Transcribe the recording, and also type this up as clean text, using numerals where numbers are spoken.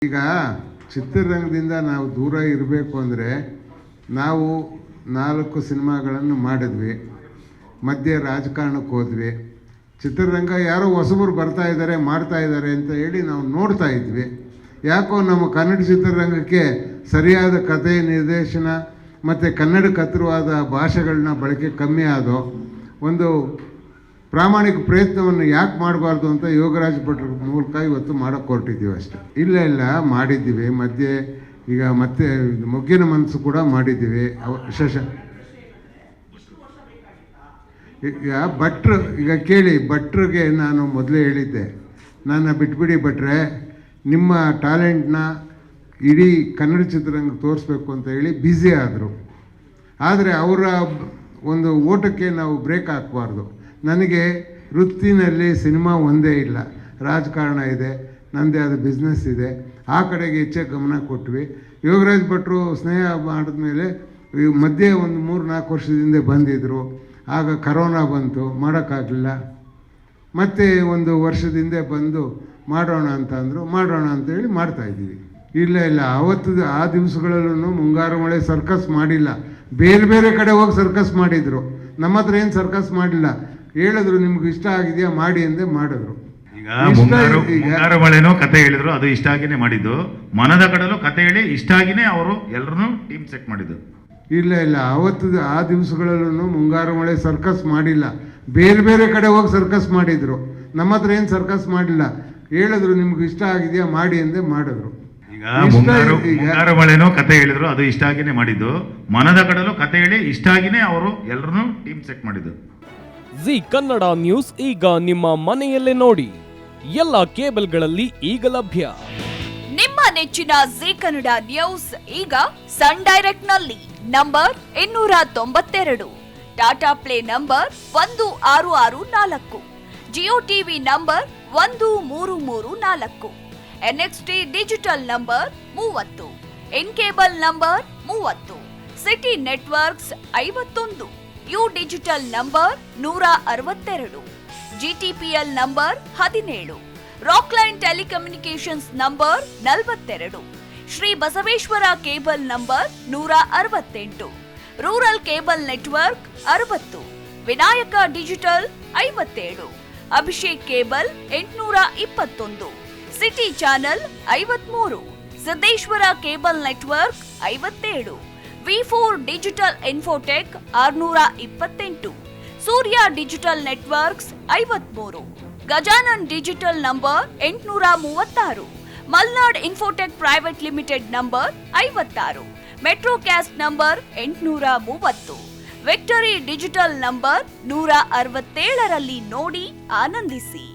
ಈಗ ಚಿತ್ರರಂಗದಿಂದ ನಾವು ದೂರ ಇರಬೇಕು ಅಂದರೆ ನಾವು 4 ಸಿನಿಮಾಗಳನ್ನು ಮಾಡಿದ್ವಿ, ಮಧ್ಯೆ ರಾಜಕಾರಣಕ್ಕೆ ಹೋದ್ವಿ. ಚಿತ್ರರಂಗ ಯಾರೋ ಹೊಸಬರು ಬರ್ತಾ ಇದ್ದಾರೆ ಮಾಡ್ತಾ ಇದ್ದಾರೆ ಅಂತ ಹೇಳಿ ನಾವು ನೋಡ್ತಾ ಇದ್ವಿ. ಯಾಕೋ ನಮ್ಮ ಕನ್ನಡ ಚಿತ್ರರಂಗಕ್ಕೆ ಸರಿಯಾದ ಕಥೆ ನಿರ್ದೇಶನ ಮತ್ತು ಕನ್ನಡಕ್ಕೆ ಹತ್ತಿರವಾದ ಭಾಷೆಗಳನ್ನ ಬಳಕೆ ಕಮ್ಮಿ ಆದೋ ಒಂದು ಪ್ರಾಮಾಣಿಕ ಪ್ರಯತ್ನವನ್ನು ಯಾಕೆ ಮಾಡಬಾರ್ದು ಅಂತ ಯೋಗರಾಜ್ ಭಟ್ರ ಮೂಲಕ ಇವತ್ತು ಮಾಡೋಕ್ಕೆ ಹೊರಟಿದ್ದೀವಿ ಅಷ್ಟೆ. ಇಲ್ಲ ಮಾಡಿದ್ದೀವಿ. ಮಧ್ಯೆ ಈಗ ಮತ್ತೆ ಮೊಗ್ಗಿನ ಮನಸ್ಸು ಕೂಡ ಮಾಡಿದ್ದೀವಿ. ಈಗ ಭಟ್ರು ಈಗ ಕೇಳಿ, ಭಟ್ರಿಗೆ ನಾನು ಮೊದಲೇ ಹೇಳಿದ್ದೆ, ನನ್ನ ಬಿಟ್ಬಿಡಿ ಭಟ್ರೆ, ನಿಮ್ಮ ಟ್ಯಾಲೆಂಟ್ನ ಇಡೀ ಕನ್ನಡ ಚಿತ್ರರಂಗ ತೋರಿಸ್ಬೇಕು ಅಂತ ಹೇಳಿ ಬ್ಯುಸಿ ಆದರು. ಆದರೆ ಅವರ ಒಂದು ಓಟಕ್ಕೆ ನಾವು ಬ್ರೇಕ್ ಹಾಕಬಾರ್ದು. ನನಗೆ ವೃತ್ತಿನಲ್ಲಿ ಸಿನಿಮಾ ಒಂದೇ ಇಲ್ಲ, ರಾಜಕಾರಣ ಇದೆ, ನನ್ನದೇ ಆದ ಬಿಸ್ನೆಸ್ ಇದೆ, ಆ ಕಡೆಗೆ ಹೆಚ್ಚಾಗಿ ಗಮನ ಕೊಟ್ವಿ. ಯೋಗರಾಜ್ ಭಟ್ರು ಸ್ನೇಹ ಮಾಡಿದ್ಮೇಲೆ ಮಧ್ಯೆ ಒಂದು 3-4 ವರ್ಷದಿಂದ ಬಂದಿದ್ದರು. ಆಗ ಕರೋನಾ ಬಂತು, ಮಾಡೋಕ್ಕಾಗಲಿಲ್ಲ. ಮತ್ತು ಒಂದು ವರ್ಷದಿಂದ ಬಂದು ಮಾಡೋಣ ಅಂತ ಅಂದರು, ಮಾಡೋಣ ಅಂತೇಳಿ ಮಾಡ್ತಾಯಿದ್ದೀವಿ. ಇಲ್ಲ ಆವತ್ತು ಆ ದಿವಸಗಳಲ್ಲೂ ಮುಂಗಾರು ಮಳೆ ಸರ್ಕಸ್ ಮಾಡಿಲ್ಲ, ಬೇರೆ ಬೇರೆ ಕಡೆ ಹೋಗಿ ಸರ್ಕಸ್ ಮಾಡಿದರು. ನಮ್ಮ ಹತ್ರ ಏನು ಸರ್ಕಸ್ ಮಾಡಿಲ್ಲ. ಹೇಳಿದ್ರು ನಿಮ್ಗೆ ಇಷ್ಟ ಆಗಿದೆಯಾ ಮಾಡಿ ಅಂದೆ, ಮಾಡಿದ್ರು. ಈಗ ಮುಂಗಾರು ಮಳೆನೋ ಕತೆ ಹೇಳಿದ್ರು, ಅದು ಇಷ್ಟ ಆಗಿನೇ ಮಾಡಿದ್ದು. ಮನದ ಕಡಲು ಕತೆ ಹೇಳಿ ಇಷ್ಟ ಆಗಿನೇ ಅವರು ಎಲ್ಲರೂ ಟೀಮ್ ಸೆಟ್ ಮಾಡಿದ್ದು. ಇಲ್ಲ ಆವತ್ತು ಆ ದಿವಸಗಳಲ್ಲೂ ಮುಂಗಾರು ಮಳೆ ಸರ್ಕಸ್ ಮಾಡಿಲ್ಲ, ಬೇರೆ ಬೇರೆ ಕಡೆ ಹೋಗಿ ಸರ್ಕಸ್ ಮಾಡಿದ್ರು. ನಮ್ಮ ಹತ್ರ ಏನು ಸರ್ಕಸ್ ಮಾಡಿಲ್ಲ. ಹೇಳಿದ್ರು ನಿಮ್ಗೆ ಇಷ್ಟ ಆಗಿದೆಯಾ ಮಾಡಿ ಅಂದೆ, ಮಾಡಿದ್ರು. ಈಗ ಮುಂಗಾರು ಮಳೆನೋ ಕತೆ ಹೇಳಿದ್ರು, ಅದು ಇಷ್ಟ ಆಗಿನೇ ಮಾಡಿದ್ದು. ಮನದ ಕಡಲು ಕತೆ ಹೇಳಿ ಇಷ್ಟ ಆಗಿನೇ ಅವರು ಎಲ್ಲರೂ ಟೀಮ್ ಸೆಟ್ ಮಾಡಿದ್ದು. ಜಿ ಕನ್ನಡ ನ್ಯೂಸ್ ಈಗ ನಿಮ್ಮ ಮನೆಯಲ್ಲೇ ನೋಡಿ, ಎಲ್ಲ ಕೇಬಲ್ಗಳಲ್ಲಿ ಈಗ ಲಭ್ಯ. ನಿಮ್ಮ ನೆಚ್ಚಿನ ಜಿ ಕನ್ನಡ ನ್ಯೂಸ್ ಈಗ ಸನ್ ಡೈರೆಕ್ಟ್ ನಲ್ಲಿ number 292, Tata play number 1664, Jio TV number 1334, NXT digital number 30, N cable number 30, city networks 51, U digital number 162, GTPL number 17, Rockline telecommunications number 42, Shri Basaveshwara cable number 168, rural cable network 60, Vinayaka digital 57, Abhishek cable 821, city channel 53, Siddeshwara cable network 57, V4 digital Infotech 628, ಸೂರ್ಯ digital networks 53, Gajanan digital number 836, Malnad Infotech private limited number 56, Metrocast number 830, Victory digital number 167ರಲ್ಲಿ ನೋಡಿ ಆನಂದಿಸಿ.